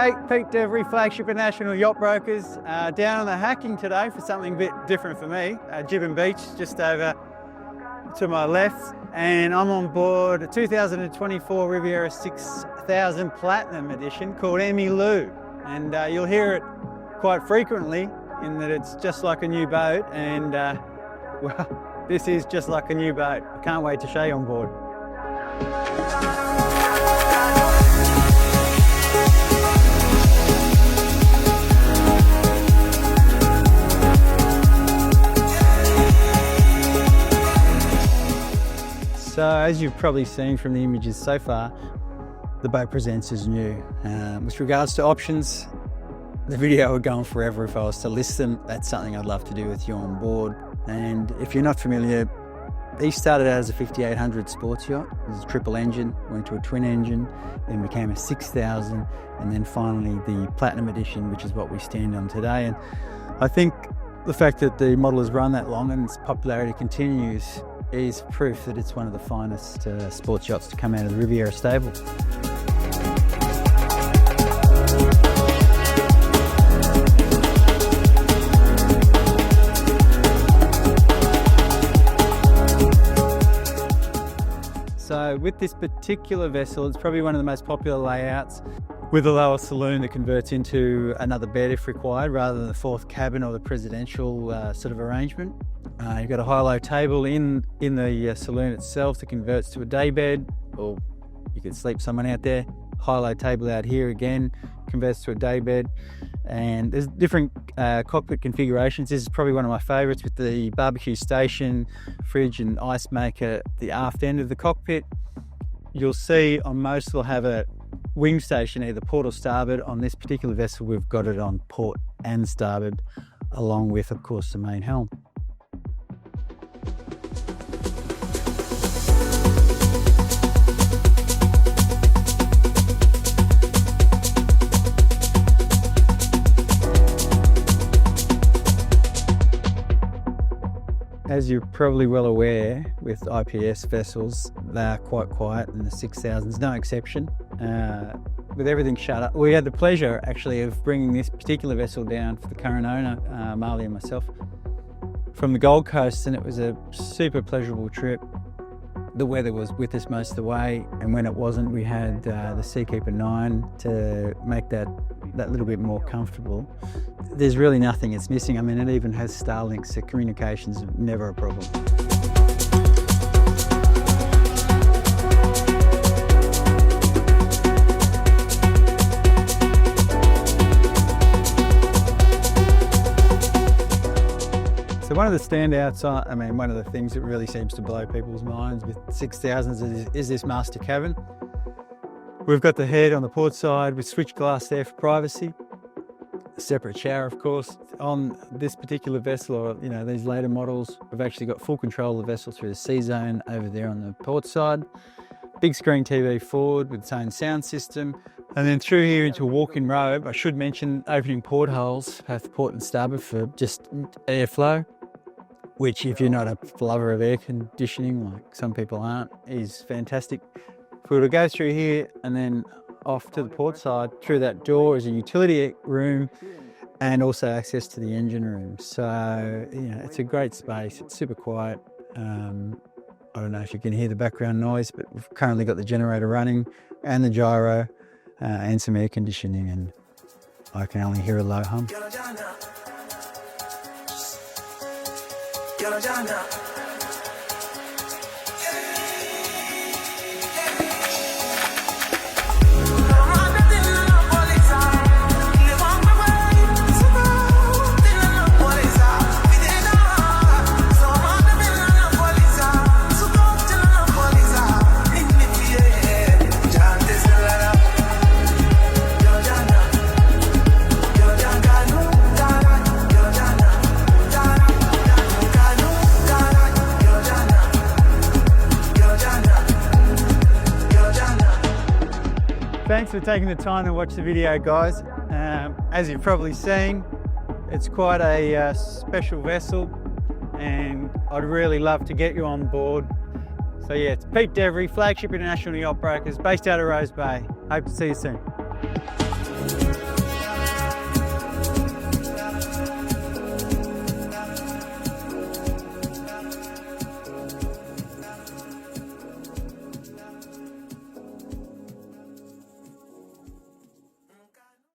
G'day, Pete Devery, Flagship International Yacht Brokers. Down on the hacking today for something a bit different for me. Gibbon Beach, just over to my left. And I'm on board a 2024 Riviera 6000 Platinum Edition called Emmy Lou. And you'll hear it quite frequently in that it's just like a new boat. And well, this is just like a new boat. I can't wait to show you on board. So as you've probably seen from the images so far, the boat presents as new. With regards to options, the video would go on forever if I was to list them. That's something I'd love to do with you on board. And if you're not familiar, these started out as a 5800 sports yacht. It was a triple engine, went to a twin engine, then became a 6000, and then finally the Platinum Edition, which is what we stand on today. And I think the fact that the model has run that long and its popularity continues is proof that it's one of the finest sports yachts to come out of the Riviera stable. So with this particular vessel, it's probably one of the most popular layouts with a lower saloon that converts into another bed if required, rather than the fourth cabin or the presidential sort of arrangement. You've got a high-low table in the saloon itself that converts to a day bed, or you could sleep someone out there. High-low table out here again converts to a day bed. And there's different cockpit configurations. This is probably one of my favourites, with the barbecue station, fridge and ice maker at the aft end of the cockpit. You'll see on most will have a wing station, either port or starboard. On this particular vessel, we've got it on port and starboard, along with, of course, the main helm. As you're probably well aware, with IPS vessels, they're quite quiet, and the 6000's no exception. With everything shut up, we had the pleasure actually of bringing this particular vessel down for the current owner, Marley and myself, from the Gold Coast, and it was a super pleasurable trip. The weather was with us most of the way, and when it wasn't, we had the Seakeeper 9 to make that little bit more comfortable. There's really nothing it's missing. I mean, it even has Starlink, so communications are never a problem. So one of the standouts, one of the things that really seems to blow people's minds with 6000s is this master cabin. We've got the head on the port side with switch glass there for privacy. A separate shower, of course. On this particular vessel, or these later models, we've actually got full control of the vessel through the C zone over there on the port side. Big screen TV forward with its own sound system. And then through here into a walk-in robe. I should mention opening portholes, both port and starboard, for just airflow, which, if you're not a lover of air conditioning, like some people aren't, is fantastic. If we were to go through here and then off to the port side, through that door is a utility room and also access to the engine room. So, it's a great space. It's super quiet. I don't know if you can hear the background noise, but we've currently got the generator running and the gyro and some air conditioning, and I can only hear a low hum. Thanks for taking the time to watch the video, guys. As you've probably seen, it's quite a special vessel, and I'd really love to get you on board. So yeah, it's Pete Devery, Flagship International Yacht Brokers, based out of Rose Bay. Hope to see you soon.